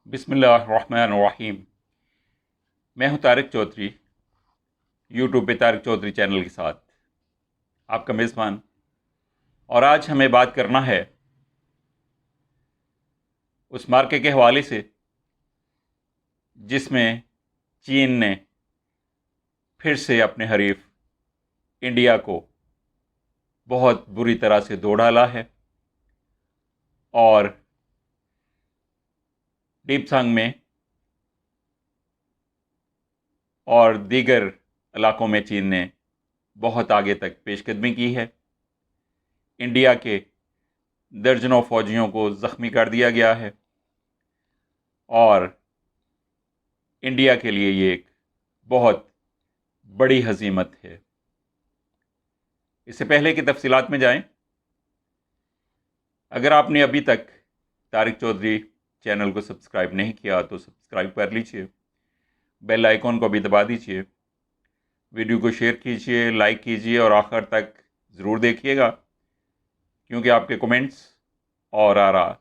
बिस्मिल्लाहिर्रहमानिर्रहीम। मैं हूं तारिक चौधरी, यूट्यूब पे तारिक चौधरी चैनल के साथ आपका मेज़बान। और आज हमें बात करना है उस मार्के के हवाले से जिसमें चीन ने फिर से अपने हरीफ इंडिया को बहुत बुरी तरह से दो डाला है और डीपसांग में और दीगर इलाकों में चीन ने बहुत आगे तक पेशकदमी की है। इंडिया के दर्जनों फौजियों को ज़ख्मी कर दिया गया है और इंडिया के लिए ये एक बहुत बड़ी हजीमत है। इससे पहले की तफसीलात में जाएं, अगर आपने अभी तक तारिक चौधरी चैनल को सब्सक्राइब नहीं किया तो सब्सक्राइब कर लीजिए, बेल आइकॉन को भी दबा दीजिए, वीडियो को शेयर कीजिए, लाइक कीजिए और आखिर तक ज़रूर देखिएगा क्योंकि आपके कमेंट्स और आरा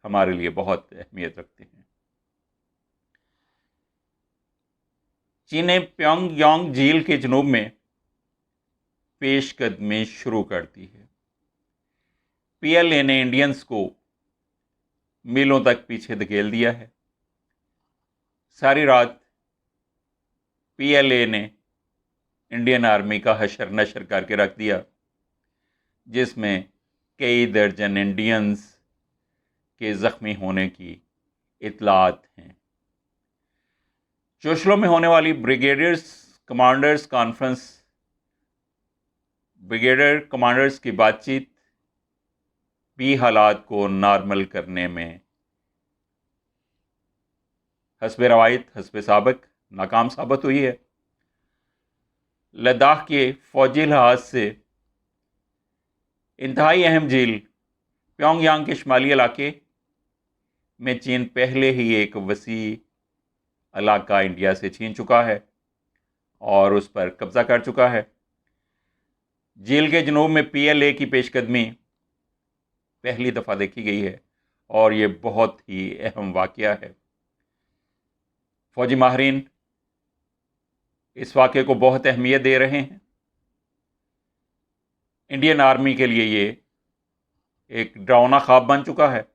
हमारे लिए बहुत अहमियत रखते हैं। चीन ने प्योंगयांग झील के जनूब में पेशकदमी शुरू कर दी है। पीएलए ने इंडियंस को मीलों तक पीछे धकेल दिया है। सारी रात पीएलए ने इंडियन आर्मी का हशर नशर करके रख दिया, जिसमें कई दर्जन इंडियंस के ज़ख्मी होने की इतलात हैं। चोशलों में होने वाली ब्रिगेडियर कमांडर्स की बातचीत भी हालात को नॉर्मल करने में हस्बे रवायत हस्बे साबिक नाकाम साबित हुई है। लद्दाख के फौजी लिहाज से इंतहाई अहम झील प्योंगयांग के शुमाली इलाके में चीन पहले ही एक वसी इलाका इंडिया से छीन चुका है और उस पर कब्जा कर चुका है। झील के जनूब में पीएलए की पेशकदमी पहली दफ़ा देखी गई है और ये बहुत ही अहम वाक़या है। फौजी माहरीन इस वाक़े को बहुत अहमियत दे रहे हैं। इंडियन आर्मी के लिए ये एक डरावना ख्वाब बन चुका है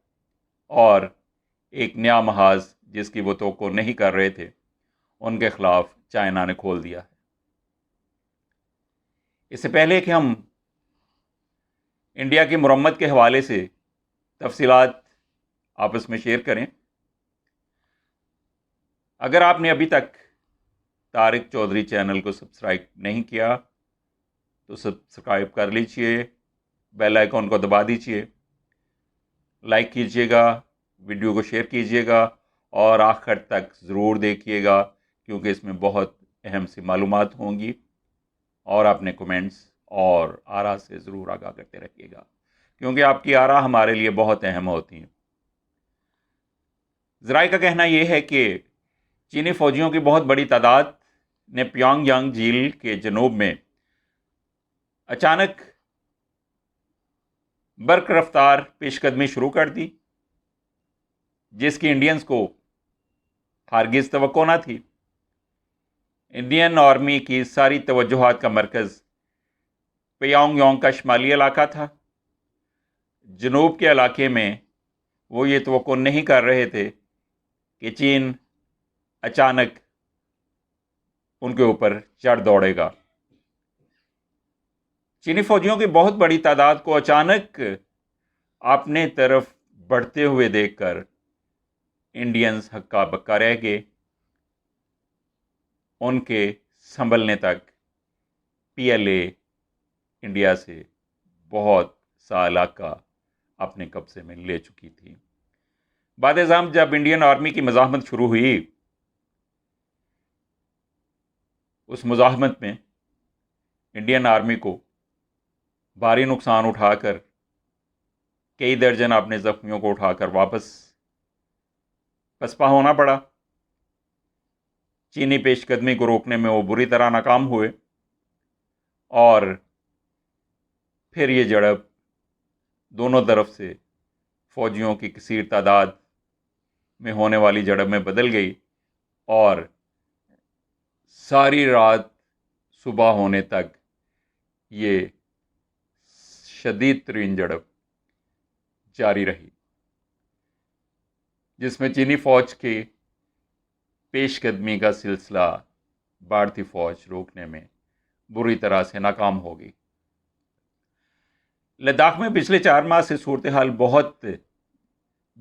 और एक नया महाज जिसकी वो तवक्को नहीं कर रहे थे, उनके खिलाफ चाइना ने खोल दिया है। इससे पहले कि हम इंडिया की मुरम्मत के हवाले से तफसीलात आपस में शेयर करें, अगर आपने अभी तक तारिक चौधरी चैनल को सब्सक्राइब नहीं किया तो सब्सक्राइब कर लीजिए, बेल आइकॉन को दबा दीजिए, लाइक कीजिएगा, वीडियो को शेयर कीजिएगा और आखिर तक ज़रूर देखिएगा क्योंकि इसमें बहुत अहम सी मालूमात होंगी और अपने कमेंट्स और आरा से ज़रूर आगाह करते रहिएगा क्योंकि आपकी आरा हमारे लिए बहुत अहम होती हैं। ज़राए का कहना यह है कि चीनी फ़ौजियों की बहुत बड़ी तादाद ने प्योंगयांग झील के जनूब में अचानक बर्क रफ्तार पेशकदमी शुरू कर दी, जिसकी इंडियंस को हरगिज़ तवक्को न थी। इंडियन आर्मी की सारी तवज्जुहात का मरकज़ प्योंगयांग का शुमाली इलाका था। जनूब के इलाके में वो ये तवक्को नहीं कर रहे थे कि चीन अचानक उनके ऊपर चढ़ दौड़ेगा। चीनी फौजियों की बहुत बड़ी तादाद को अचानक अपने तरफ बढ़ते हुए देखकर इंडियंस हक्का बक्का रह गए। उनके संभलने तक पीएलए इंडिया से बहुत सा इलाका अपने कब्जे में ले चुकी थी। बाद-ए-ज़ाम जब इंडियन आर्मी की मज़ाहमत शुरू हुई, उस मुज़ाहमत में इंडियन आर्मी को भारी नुकसान उठाकर कई दर्जन अपने ज़ख्मियों को उठाकर वापस पसपा होना पड़ा। चीनी पेशकदमी को रोकने में वो बुरी तरह नाकाम हुए और फिर ये झड़प दोनों तरफ से फौजियों की कसीर तादाद में होने वाली झड़प में बदल गई और सारी रात सुबह होने तक ये शदीद तरीन झड़प जारी रही, जिसमें चीनी फौज की पेशकदमी का सिलसिला भारतीय फौज रोकने में बुरी तरह से नाकाम हो गई। लद्दाख में पिछले 4 माह से सूरत हाल बहुत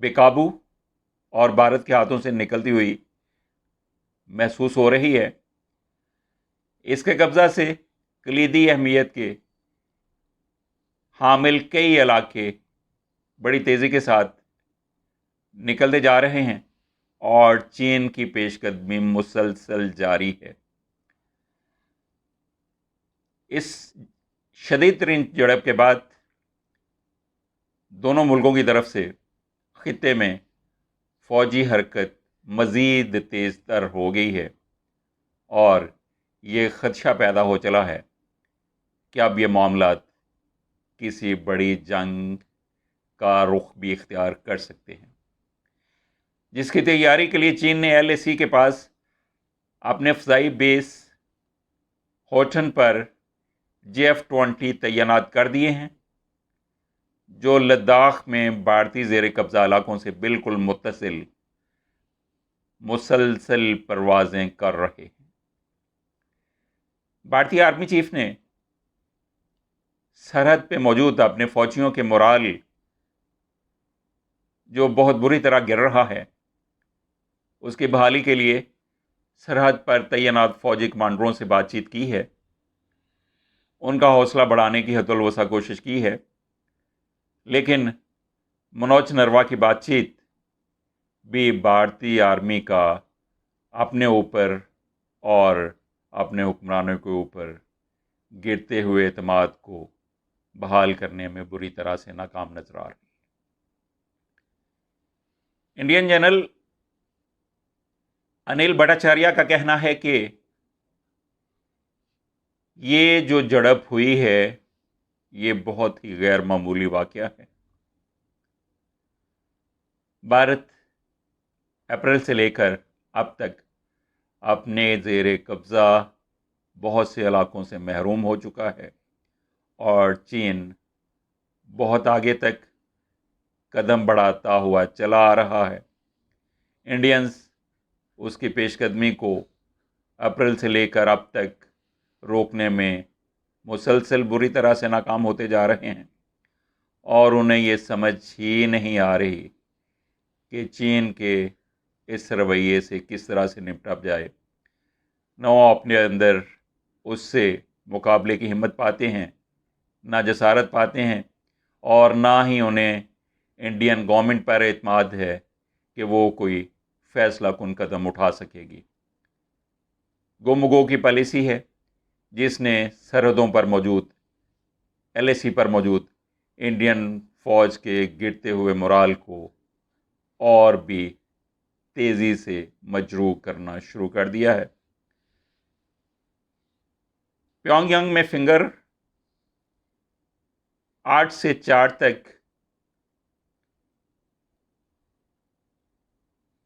बेकाबू और भारत के हाथों से निकलती हुई महसूस हो रही है। इसके कब्जा से कलीदी अहमियत के हामिल कई इलाके बड़ी तेज़ी के साथ निकलते जा रहे हैं और चीन की पेशकदमी मुसलसल जारी है। इस शदीद तरीन झड़प के बाद दोनों मुल्कों की तरफ से खित्ते में फौजी हरकत मज़ीद तेज़ तर हो गई है और ये खदशा पैदा हो चला है कि अब ये मामला किसी बड़ी जंग का रुख भी इख्तियार कर सकते हैं, जिसकी तैयारी के लिए चीन ने LAC के पास अपने फ़ज़ाई बेस होटन पर JF-20 तैनात कर दिए हैं, जो लद्दाख में भारतीय ज़ेर कब्ज़ा इलाकों से बिल्कुल मुसलसल परवाज़ें कर रहे हैं। भारतीय आर्मी चीफ ने सरहद पे मौजूद अपने फौजियों के मोराल जो बहुत बुरी तरह गिर रहा है, उसकी बहाली के लिए सरहद पर तैनात फौजी कमांडरों से बातचीत की है, उनका हौसला बढ़ाने की हतुलवसा कोशिश की है। लेकिन मनोज नरवा की बातचीत भी भारतीय आर्मी का अपने ऊपर और अपने हुक्मरानों के ऊपर गिरते हुए एतमाद को बहाल करने में बुरी तरह से नाकाम नजर आ रही है। इंडियन जनरल अनिल भट्टाचार्य का कहना है कि ये जो झड़प हुई है ये बहुत ही गैर मामूली वाकया है। भारत अप्रैल से लेकर अब तक अपने ज़ेरे कब्ज़ा बहुत से इलाकों से महरूम हो चुका है और चीन बहुत आगे तक कदम बढ़ाता हुआ चला आ रहा है। इंडियंस उसकी पेशकदमी को अप्रैल से लेकर अब तक रोकने में मुसलसल बुरी तरह से नाकाम होते जा रहे हैं और उन्हें ये समझ ही नहीं आ रही कि चीन के इस रवैये से किस तरह से निपटा जाए। न वो अपने अंदर उससे मुकाबले की हिम्मत पाते हैं, ना जसारत पाते हैं और ना ही उन्हें इंडियन गवर्नमेंट पर एतमाद है कि वो कोई फैसला कुन कदम उठा सकेगी। गुमगो की पॉलिसी है जिसने सरहदों पर मौजूद LAC पर मौजूद इंडियन फ़ौज के गिरते हुए मोराल को और भी तेज़ी से मजरूह करना शुरू कर दिया है। प्योंगयांग में फिंगर 8 से 4 तक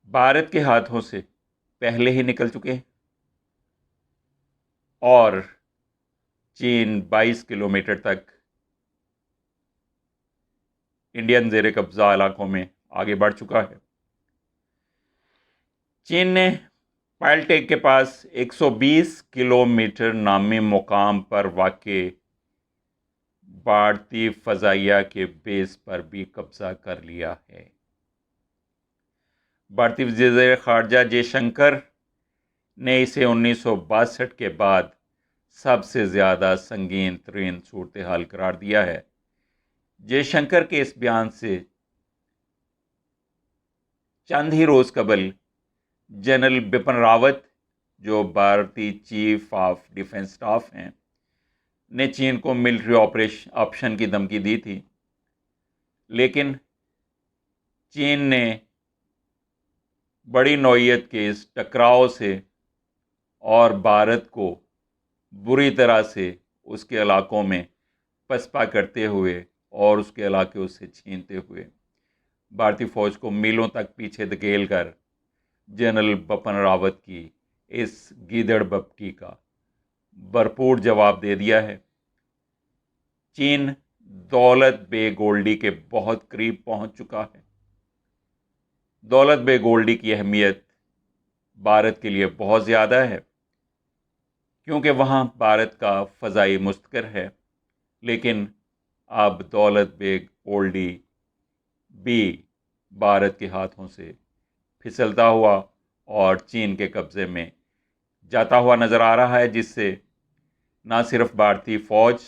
भारत के हाथों से पहले ही निकल चुके हैं और चीन 22 किलोमीटर तक इंडियन ज़ेरे कब्ज़ा इलाकों में आगे बढ़ चुका है। चीन ने पायलटेक के पास 120 किलोमीटर नामी मुकाम पर वाक़े भारतीय फ़ज़ाइया के बेस पर भी कब्ज़ा कर लिया है। भारतीय वज़ीर ख़ारजा जयशंकर ने इसे 1962 के बाद सबसे ज़्यादा संगीन तरीन सूरत हाल करार दिया है। जयशंकर के इस बयान से चंद ही रोज़ कबल जनरल बिपिन रावत, जो भारतीय चीफ ऑफ डिफेंस स्टाफ हैं, ने चीन को मिलिट्री ऑप्शन की धमकी दी थी, लेकिन चीन ने बड़ी नौइयत के इस टकराव से और भारत को बुरी तरह से उसके इलाकों में पसपा करते हुए और उसके इलाके उससे छीनते हुए भारतीय फ़ौज को मीलों तक पीछे धकेल कर जनरल बिपिन रावत की इस गीदड़ बपटी का भरपूर जवाब दे दिया है। चीन दौलत बेग ओल्डी के बहुत करीब पहुंच चुका है। दौलत बेग ओल्डी की अहमियत भारत के लिए बहुत ज़्यादा है, क्योंकि वहाँ भारत का फ़ज़ाई मुस्तकर है। लेकिन अब दौलत बेग ओल्डी भी भारत के हाथों से फिसलता हुआ और चीन के कब्ज़े में जाता हुआ नज़र आ रहा है, जिससे न सिर्फ भारतीय फ़ौज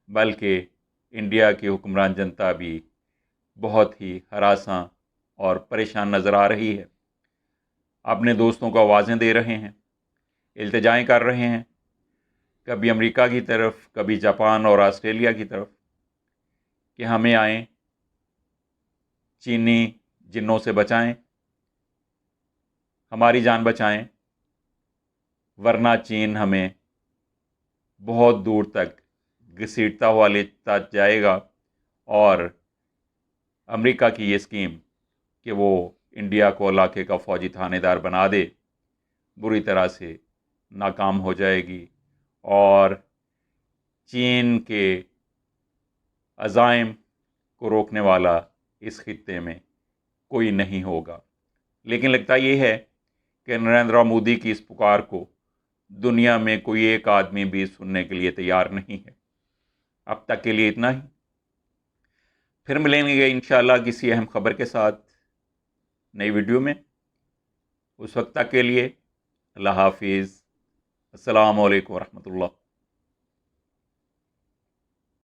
बल्कि इंडिया की हुक्मरान जनता भी बहुत ही हरासां और परेशान नज़र आ रही है। अपने दोस्तों को आवाज़ें दे रहे हैं, इल्तिजाएं कर रहे हैं, कभी अमेरिका की तरफ, कभी जापान और ऑस्ट्रेलिया की तरफ, कि हमें आएँ, चीनी जिन्नों से बचाएं, हमारी जान बचाएं, वरना चीन हमें बहुत दूर तक घसीटता हुआ लेता जाएगा और अमेरिका की ये स्कीम कि वो इंडिया को इलाके का फ़ौजी थानेदार बना दे बुरी तरह से नाकाम हो जाएगी और चीन के अज़ाइम को रोकने वाला इस खित्ते में कोई नहीं होगा। लेकिन लगता ये है कि नरेंद्र मोदी की इस पुकार को दुनिया में कोई एक आदमी भी सुनने के लिए तैयार नहीं है। अब तक के लिए इतना ही। फिर मिलेंगे इंशाअल्लाह किसी अहम खबर के साथ नई वीडियो में। उस वक्त तक के लिए अल्लाह हाफिज़। अस्सलामु अलैकुम वरहमतुल्लाह।